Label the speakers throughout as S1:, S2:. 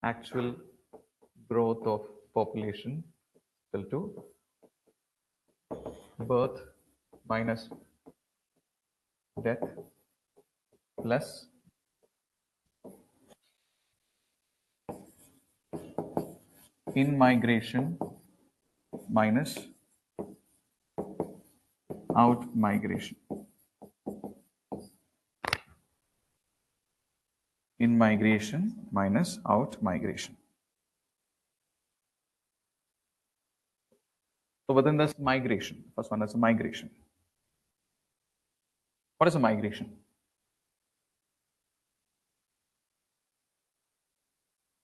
S1: actual growth of population equal to birth minus death plus in migration minus out migration. In migration minus out migration. So within this migration, first one is migration. What is a migration?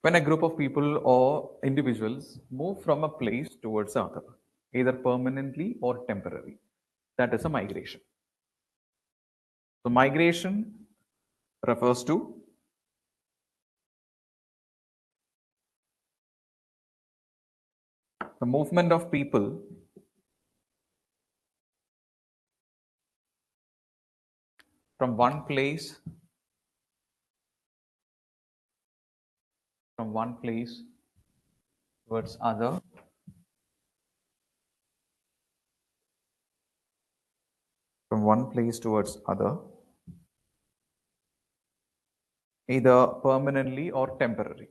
S1: When a group of people or individuals move from a place towards another, either permanently or temporary, that is a migration. So migration refers to the movement of people from one place towards other, either permanently or temporary.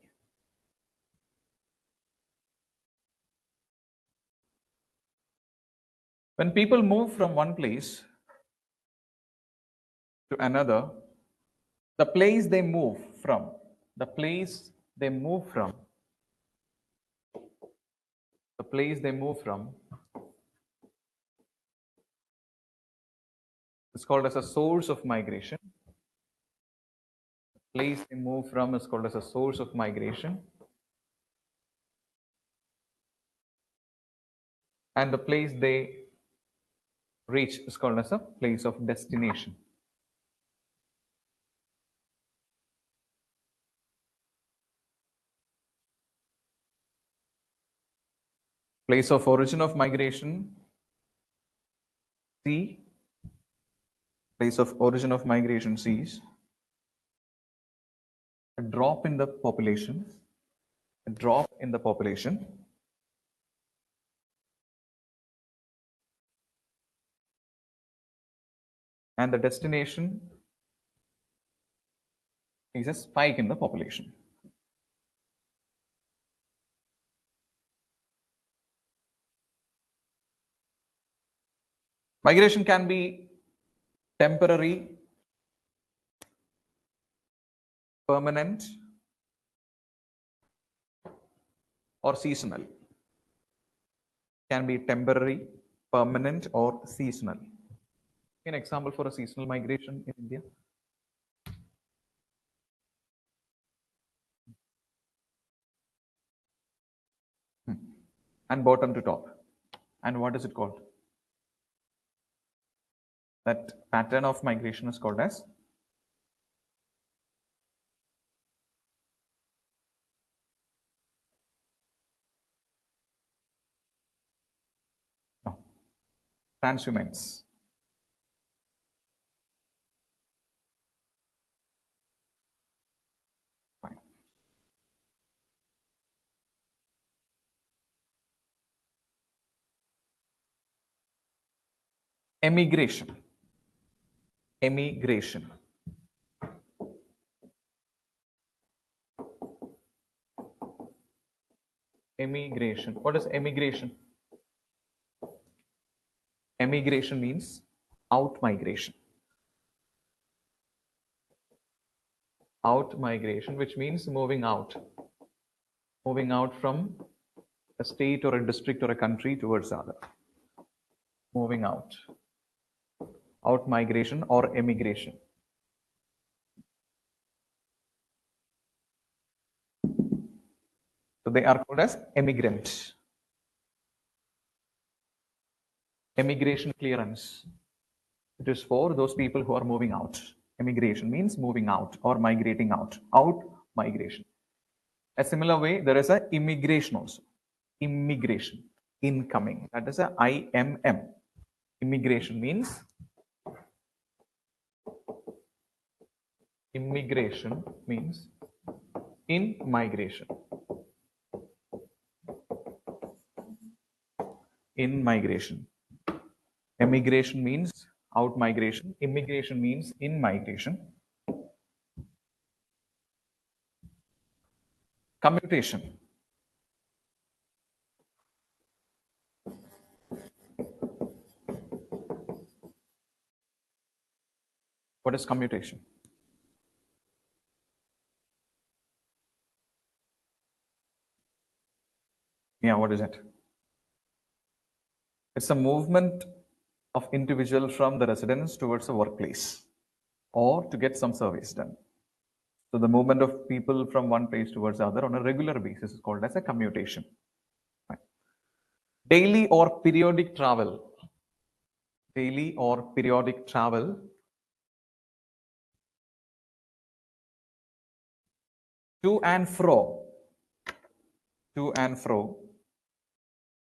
S1: When people move from one place to another, the place they move from is called as a source of migration. The place they move from is called as a source of migration. And the place they reach is called as a place of destination. Place of origin of migration, C. Place of origin of migration, C is a drop in the population. And the destination is a spike in the population. Migration can be temporary, permanent, or seasonal. Can be temporary, permanent, or seasonal. An example for a seasonal migration in India. And bottom to top. And what is it called? That pattern of migration is called as transhumance. Fine. Emigration. Emigration. Emigration. What is emigration? Emigration means out migration. Out migration, which means moving out. Moving out from a state or a district or a country towards other. Moving out. Out migration or emigration. So they are called as emigrants. Emigration clearance. It is for those people who are moving out. Emigration means moving out or migrating out. Out migration. A similar way, there is a immigration also. Immigration. Incoming. That is a IMM. Immigration means in migration. In migration. Emigration means out migration. Immigration means in migration. Commutation. What is commutation? Yeah, what is it? It's a movement of individual from the residence towards the workplace or to get some service done. So the movement of people from one place towards the other on a regular basis is called as a commutation. Right. Daily or periodic travel. Daily or periodic travel to and fro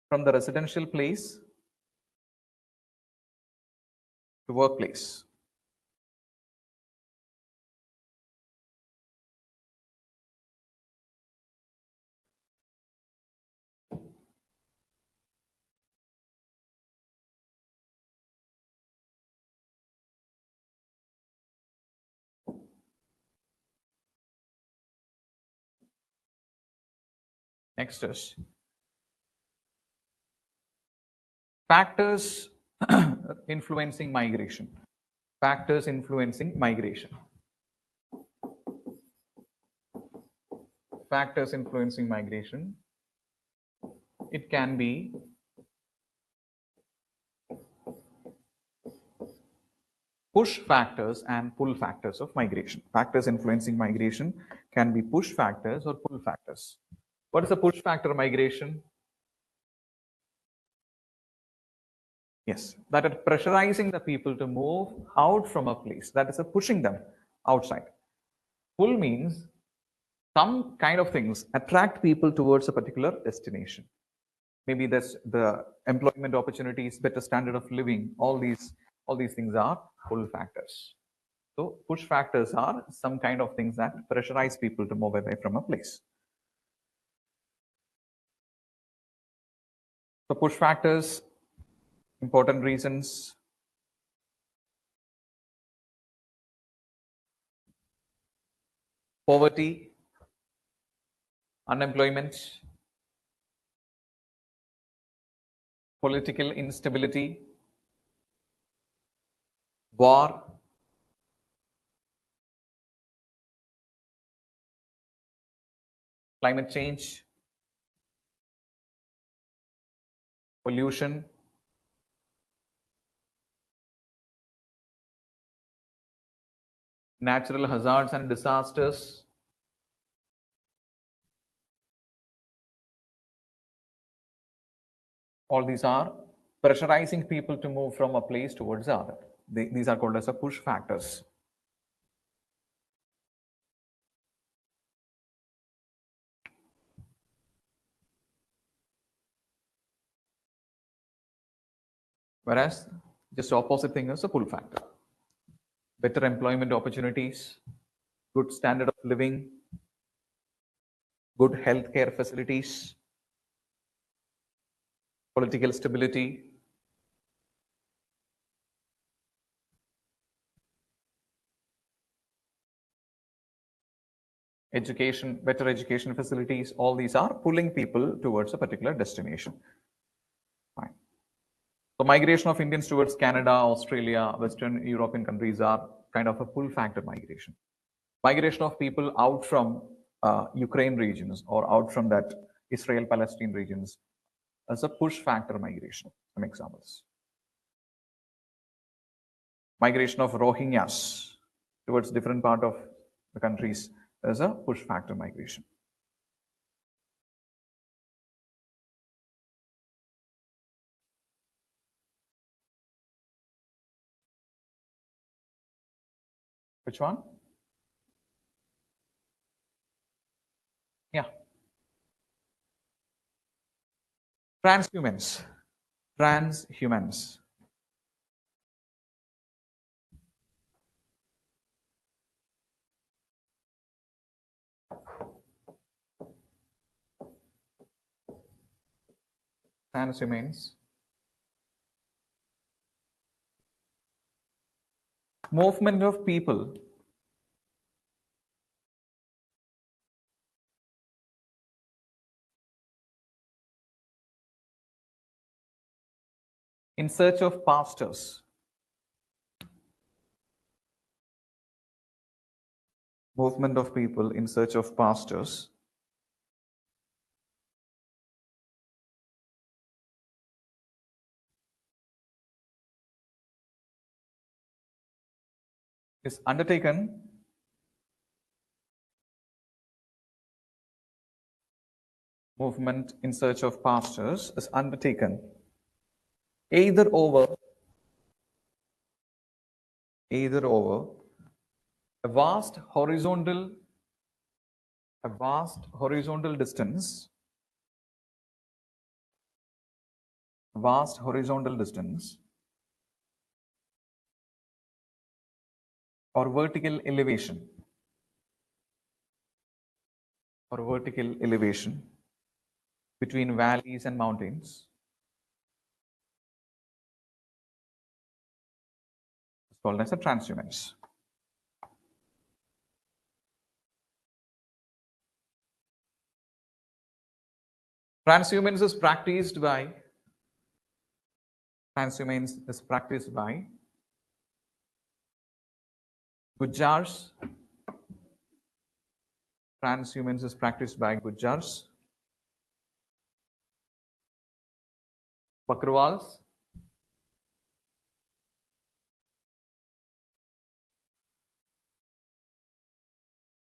S1: from the residential place to workplace. Next is factors influencing migration. Factors influencing migration. Factors influencing migration. It can be push factors and pull factors of migration. Factors influencing migration can be push factors or pull factors. What is a push factor migration? Yes, that is pressurizing the people to move out from a place. That is a pushing them outside. Pull means some kind of things attract people towards a particular destination. Maybe that's the employment opportunities, better standard of living. All these things are pull factors. So push factors are some kind of things that pressurize people to move away from a place. So push factors, important reasons. Poverty, unemployment, political instability, war, climate change, pollution, natural hazards and disasters, all these are pressurizing people to move from a place towards the other. These are called as a push factors. Whereas just opposite thing is a pull factor. Better employment opportunities, good standard of living, good healthcare facilities, political stability, education, better education facilities, all these are pulling people towards a particular destination. Fine. So migration of Indians towards Canada, Australia, Western European countries are kind of a pull factor migration. Migration of people out from Ukraine regions or out from that Israel-Palestine regions as a push factor migration. Some examples. Migration of Rohingyas towards different part of the countries as a push factor migration. Which one? Yeah. Transhumans. Transhumans. transhumance, movement of people in search of pastors, movement of people in search of pastors, is undertaken movement in search of pastors is undertaken either over a vast horizontal distance, or vertical elevation between valleys and mountains. It's called as a transhumance. Transhumance is practiced by Gujars. Transhumance is practiced by Gujars, Bakrwals,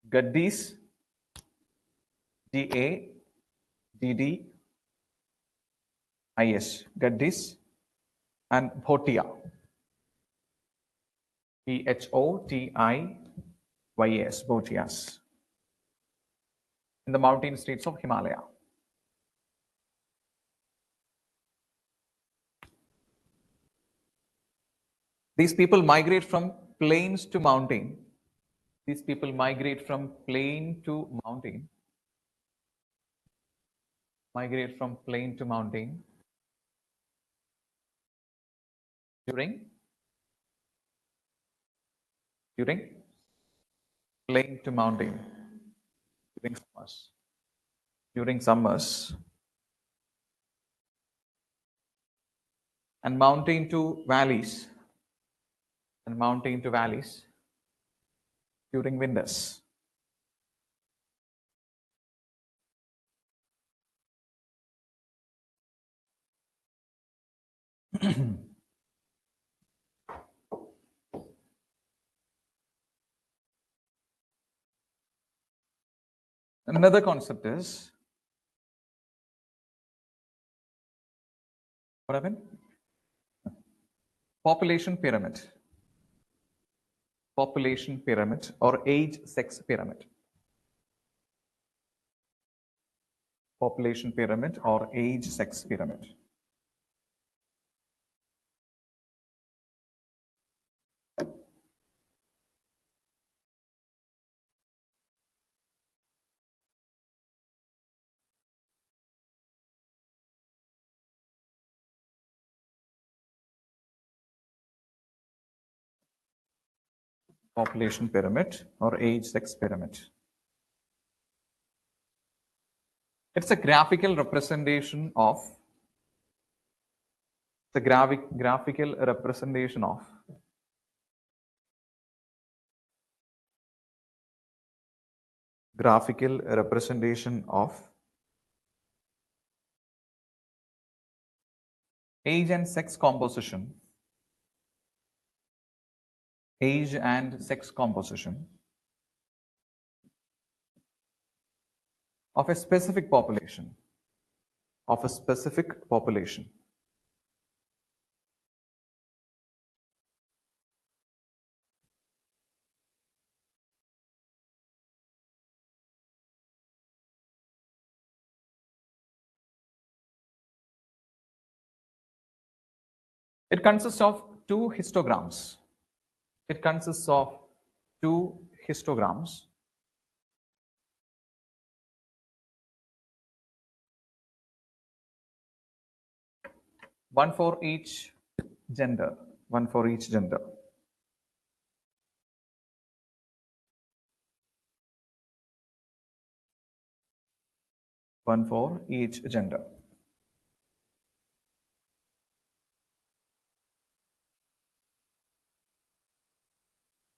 S1: Gaddis, Gaddis, Gaddis, and Bhotia, Bhotias, Bhotias, in the mountain states of Himalaya. These people migrate from plains to mountain. During plain to mountain during summers, and mountain to valleys during winters. Another concept is what happened? Population pyramid or age sex pyramid. Population pyramid or age sex pyramid. Population pyramid or age sex pyramid. It's a graphical representation of graphical representation of age and sex composition of a specific population. It consists of two histograms. One for each gender. One for each gender. One for each gender.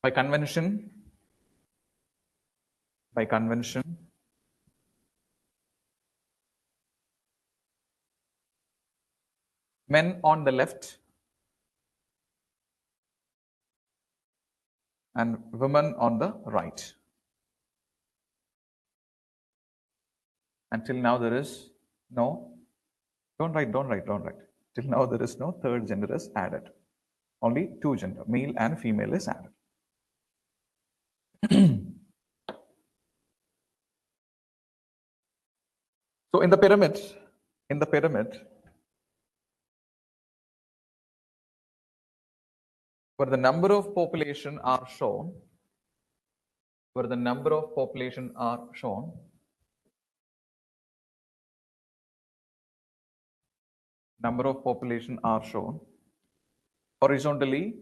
S1: By convention, men on the left and women on the right. Until now, there is no, don't write. Till now, there is no third gender is added. Only two gender, male and female is added. So in the pyramid, where the number of population are shown, horizontally,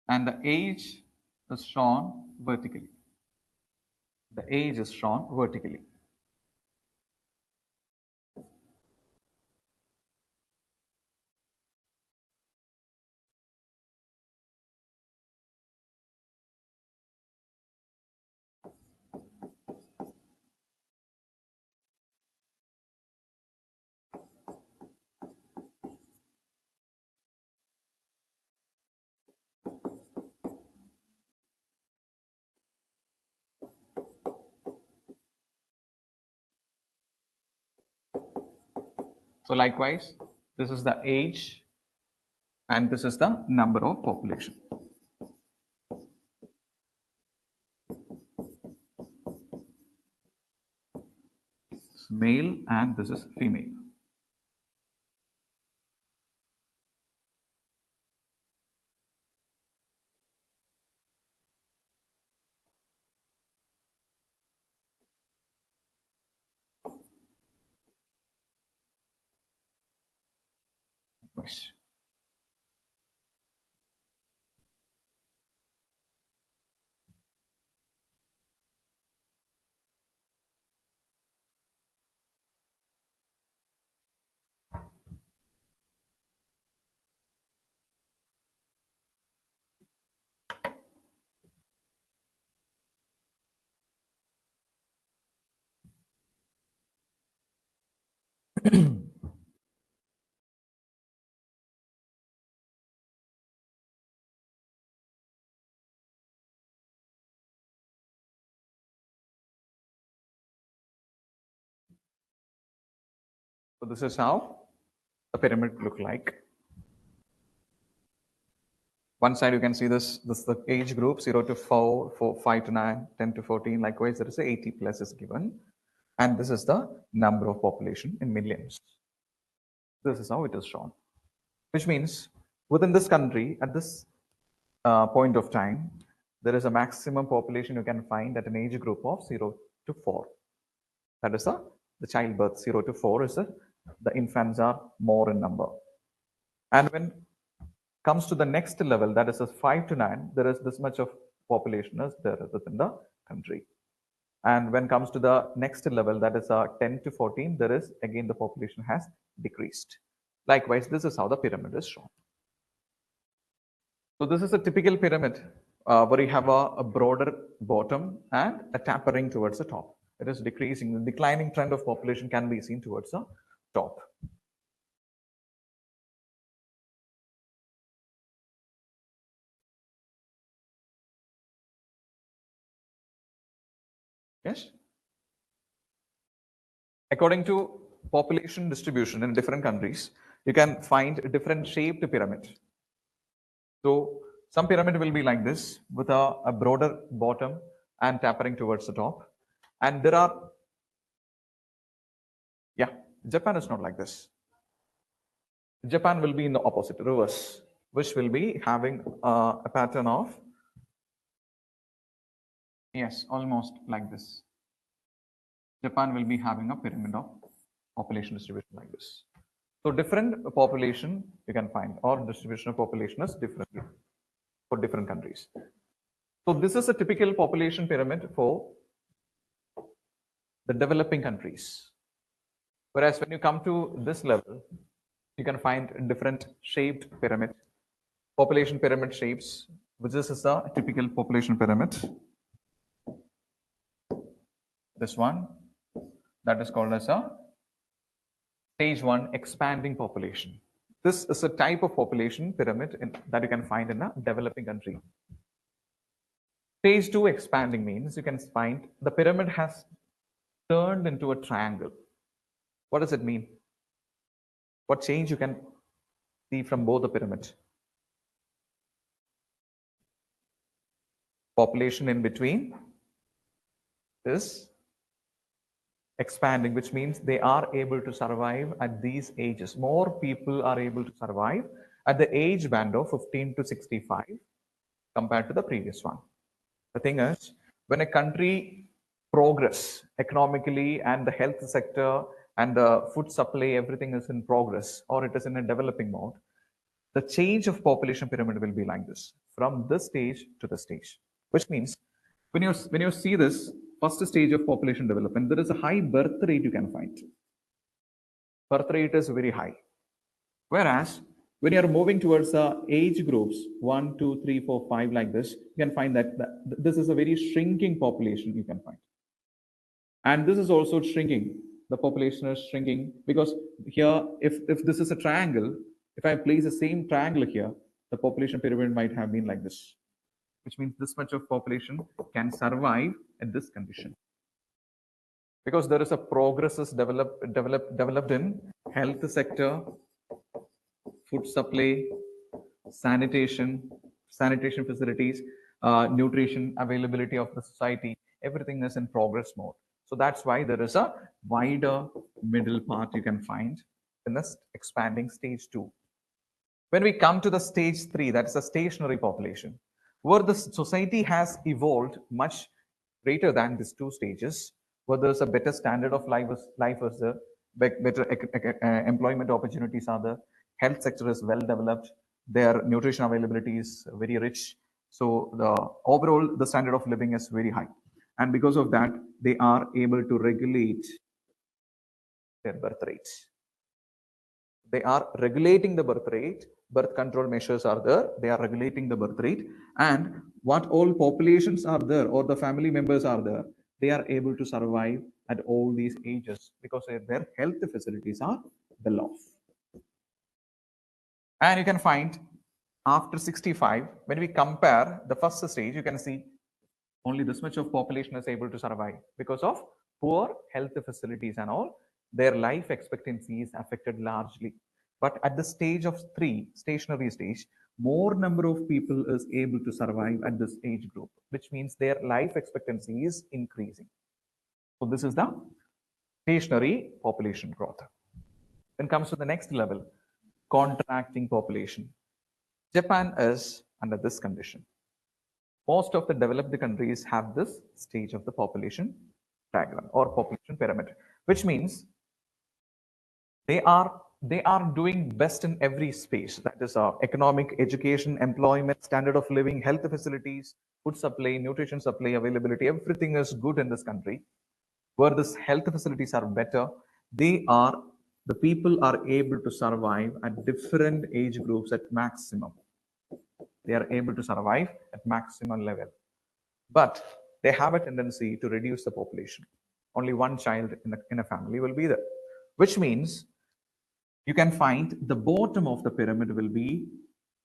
S1: and the age is shown vertically. The age is shown vertically. So likewise, this is the age and this is the number of population. It's male and this is female. Yes. So this is how the pyramid look like. One side you can see this is the age group 0 to 4, 5 to 9, 10 to 14. Likewise, there is a 80 plus is given. And this is the number of population in millions. This is how it is shown. Which means within this country, at this point of time, there is a maximum population you can find at an age group of 0 to 4. That is the childbirth 0 to 4 is the infants are more in number. And when comes to the next level, that is a 5 to 9, there is this much of population is there within the country. And when comes to the next level, that is a 10 to 14, there is again the population has decreased. Likewise, this is how the pyramid is shown. So this is a typical pyramid where you have a broader bottom and a tapering towards the top. It is decreasing. The declining trend of population can be seen towards the top. Yes. According to population distribution in different countries, you can find a different shaped pyramid. So some pyramid will be like this with a broader bottom and tapering towards the top. And there are, Japan is not like this. Japan will be in the opposite, reverse, which will be having a pattern of, yes, almost like this. Japan will be having a pyramid of population distribution like this. So different population you can find, or distribution of population is different for different countries. So this is a typical population pyramid for the developing countries. Whereas when you come to this level, you can find different shaped pyramid, population pyramid shapes, which is a typical population pyramid. This one, that is called as a stage 1 expanding population. This is a type of population pyramid that you can find in a developing country. Stage 2 expanding means you can find the pyramid has turned into a triangle. What does it mean? What change you can see from both the pyramids? Population in between is expanding, which means they are able to survive at these ages. More people are able to survive at the age band of 15 to 65 compared to the previous one. The thing is, when a country progress economically and the health sector and the food supply, everything is in progress or it is in a developing mode, the change of population pyramid will be like this, from this stage to the stage. Which means when you see this first stage of population development, there is a high birth rate you can find. Birth rate is very high. Whereas when you are moving towards the age groups 1, 2, 3, 4, 5 like this, you can find that this is a very shrinking population you can find. And this is also shrinking. The population is shrinking because here, if this is a triangle, if I place the same triangle here, the population pyramid might have been like this, which means this much of population can survive at this condition. Because there is a progress is developed in health sector, food supply, sanitation facilities, nutrition availability of the society, everything is in progress mode. So that's why there is a wider middle part you can find in this expanding stage 2. When we come to the stage 3, that is a stationary population, where the society has evolved much greater than these 2 stages, where there's a better standard of life is there, better employment opportunities are there, health sector is well developed, their nutrition availability is very rich. So the overall, the standard of living is very high. And because of that, they are able to regulate their birth rates. They are regulating the birth rate. Birth control measures are there. They are regulating the birth rate. And what all populations are there or the family members are there, they are able to survive at all these ages because their health facilities are well off. And you can find after 65, when we compare the first stage, you can see only this much of population is able to survive because of poor health facilities and all. Their life expectancy is affected largely. But at the stage of 3, stationary stage, more number of people is able to survive at this age group, which means their life expectancy is increasing. So this is the stationary population growth. Then comes to the next level, contracting population. Japan is under this condition. Most of the developed countries have this stage of the population diagram or population pyramid, which means they are doing best in every space. That is economic, education, employment, standard of living, health facilities, food supply, nutrition supply, availability. Everything is good in this country. Where this health facilities are better, the people are able to survive at different age groups at maximum. They are able to survive at maximum level. But they have a tendency to reduce the population. Only one child in a family will be there, which means you can find the bottom of the pyramid will be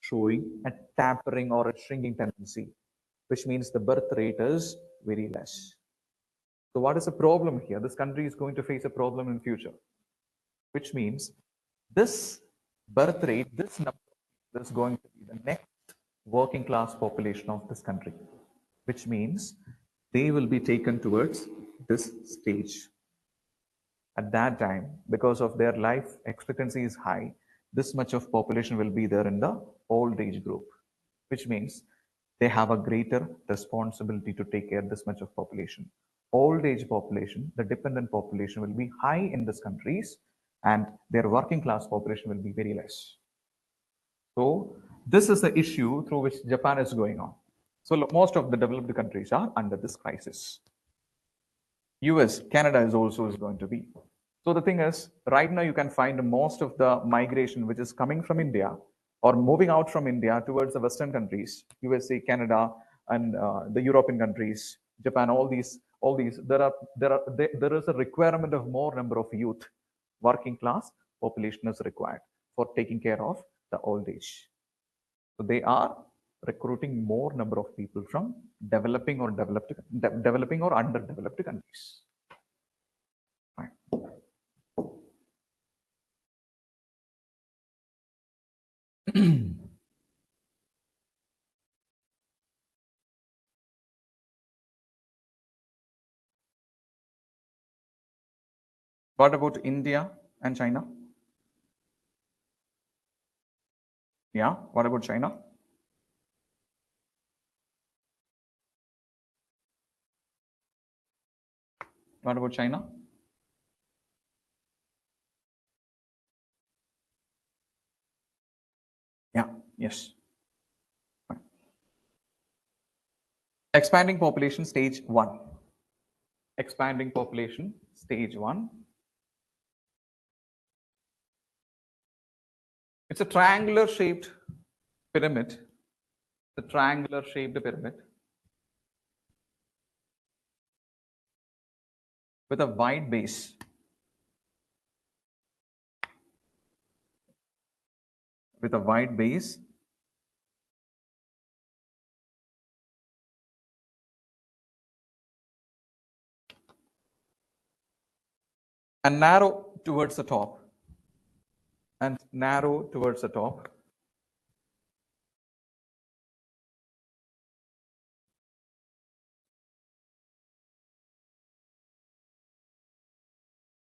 S1: showing a tapering or a shrinking tendency, which means the birth rate is very less. So what is the problem here? This country is going to face a problem in future, which means this birth rate, this number is going to be the next working class population of this country, which means they will be taken towards this stage. At that time, because of their life expectancy is high, this much of population will be there in the old age group, which means they have a greater responsibility to take care of this much of population. old age population, the dependent population will be high in these countries, and their working class population will be very less. So this is the issue through which Japan is going on. So most of the developed countries are under this crisis. US, Canada is also going to be. So the thing is, right now you can find most of the migration which is coming from India or moving out from India towards the Western countries, USA, Canada, and the European countries, Japan, all these. There is a requirement of more number of youth, working class population is required for taking care of the old age. So they are recruiting more number of people from developing or underdeveloped countries. Right. What about India and China? Yeah, what about China? What about China? Yeah, yes. Expanding population stage 1. Expanding population stage 1. It's a triangular shaped pyramid. The triangular shaped pyramid with a wide base. With a wide base and narrow towards the top. And narrow towards the top.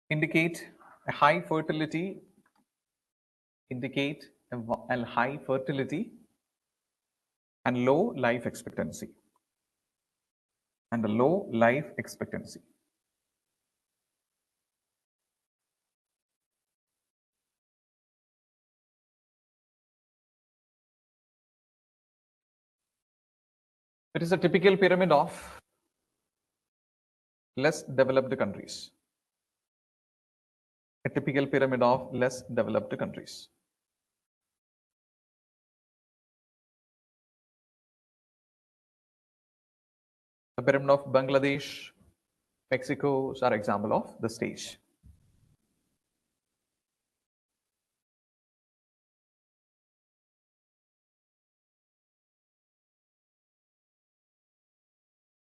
S1: Indicate a high fertility. Indicate a high fertility and low life expectancy. And a low life expectancy. It is a typical pyramid of less developed countries. A typical pyramid of less developed countries. The pyramid of Bangladesh, Mexico are example of the stage.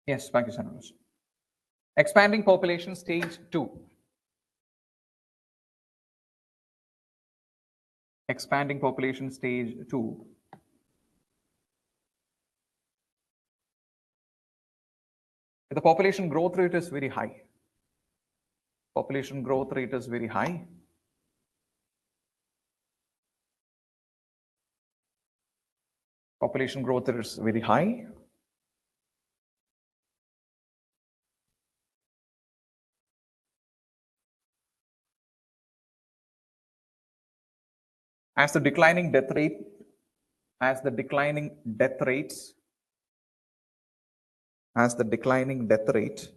S1: Yes, Pakistan also. Expanding population stage 2. Expanding population stage 2. The population growth rate is very high. Population growth rate is very high. Population growth rate is very high. As the declining death rate, as the declining death rates, as the declining death rate,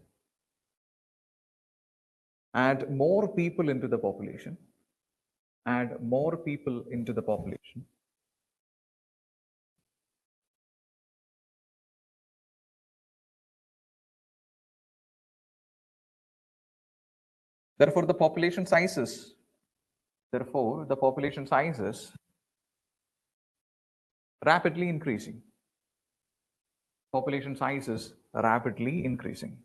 S1: add more people into the population, add more people into the population. Therefore, the population sizes, rapidly increasing. Population sizes rapidly increasing.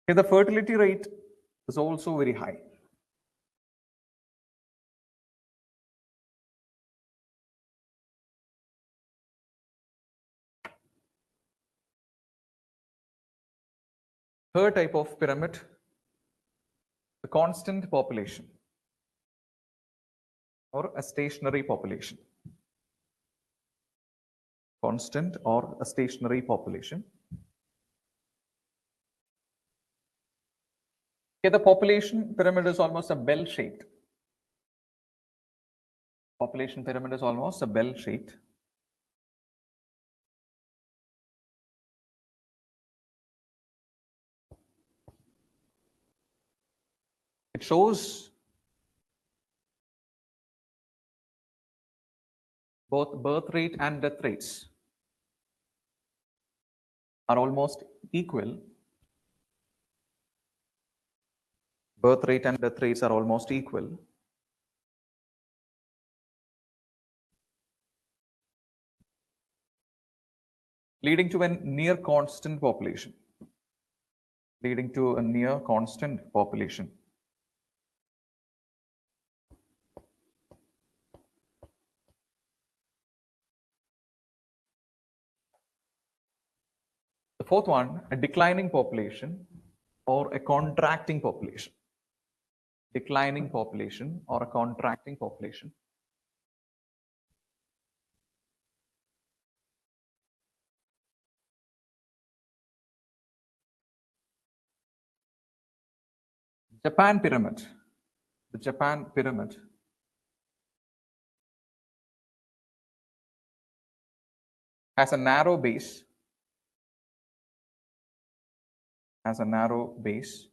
S1: The fertility rate is also very high. Third type of pyramid a constant population or a stationary population. Constant or a stationary population. Okay, the population pyramid is almost a bell-shaped. Population pyramid is almost a bell-shaped. It shows both birth rate and death rates are almost equal. Birth rate and death rates are almost equal. Leading to a near constant population. Leading to a near constant population. The fourth one, a declining population or a contracting population. Declining population or a contracting population. Japan pyramid. The Japan pyramid has a narrow base. Has a narrow base.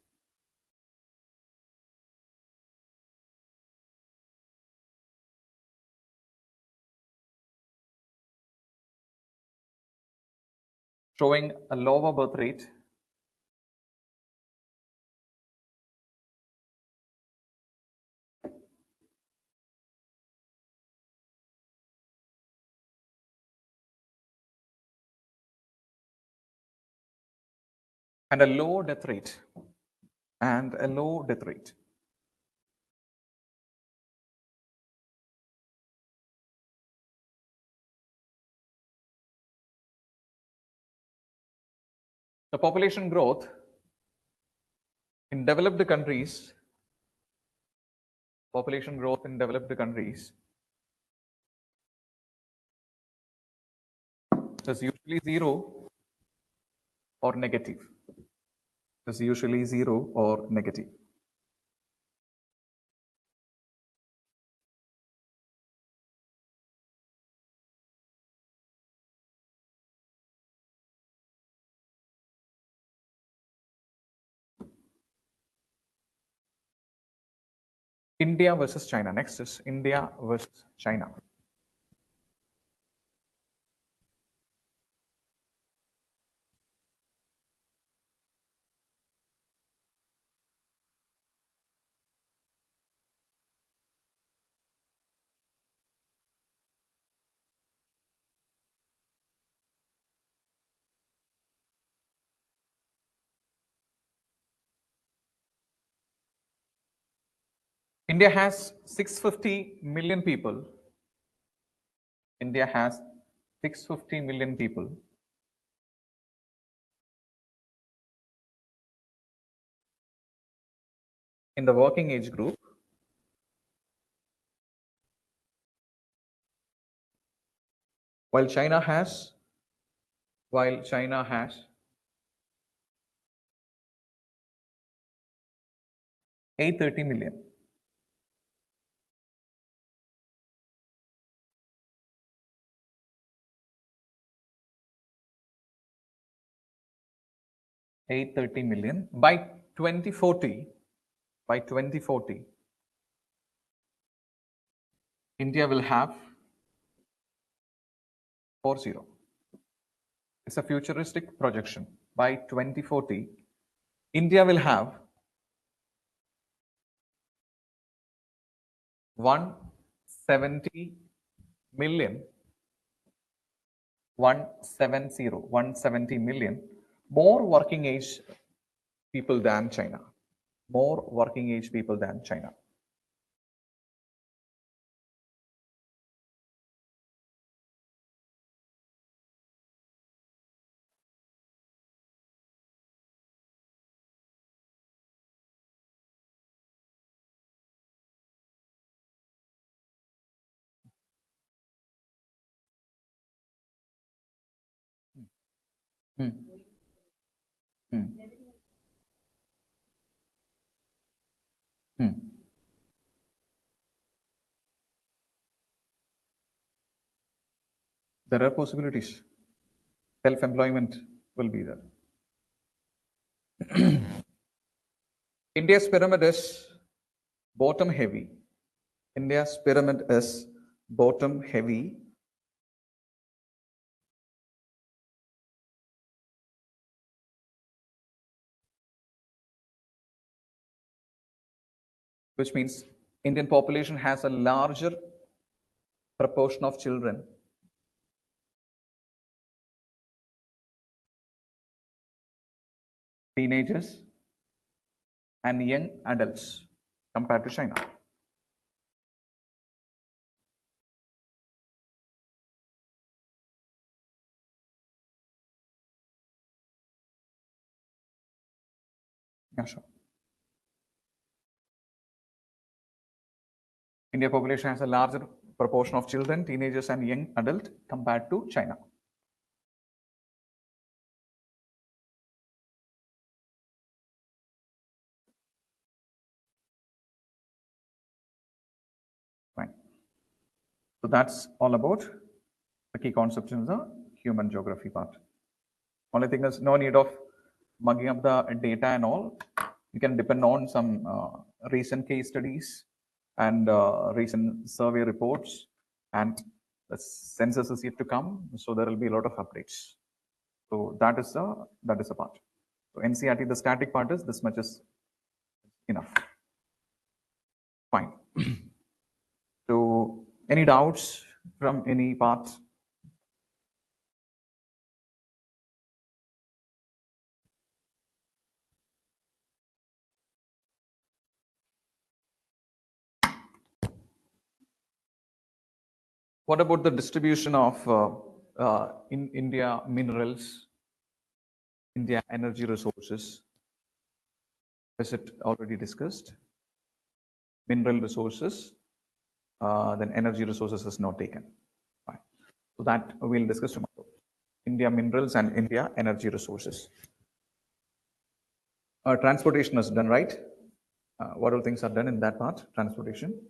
S1: Showing a lower birth rate. And a low death rate. And a low death rate. The population growth in developed countries, is usually zero or negative. Is usually zero or negative. India versus China. Next is India versus China. India has 650 million people. India has 650 million people. In the working age group. While China has 830 million. $830 million by 2040. By 2040, India will have 40. It's a futuristic projection. By 2040, India will have 170 million, 170 million more working age people than China. More working age people than China. Hmm. Hmm. Hmm. There are possibilities. Self-employment will be there. India's pyramid is bottom heavy. India's pyramid is bottom heavy, which means Indian population has a larger proportion of children, teenagers, and young adults compared to China. Yeah, sure. India population has a larger proportion of children, teenagers, and young adult compared to China. Fine. So that's all about the key concepts in the human geography part. Only thing is no need of mugging up the data and all. You can depend on some recent case studies and recent survey reports, and the census is yet to come, so there will be a lot of updates. So that is the part. So NCRT, the static part is this much is enough. Fine. So any doubts from any part? What about the distribution of in India minerals, India energy resources? Is it already discussed? Mineral resources, then energy resources is not taken. Fine. So that we'll discuss tomorrow. India minerals and India energy resources. Transportation is done, right? What all things are done in that part? Transportation.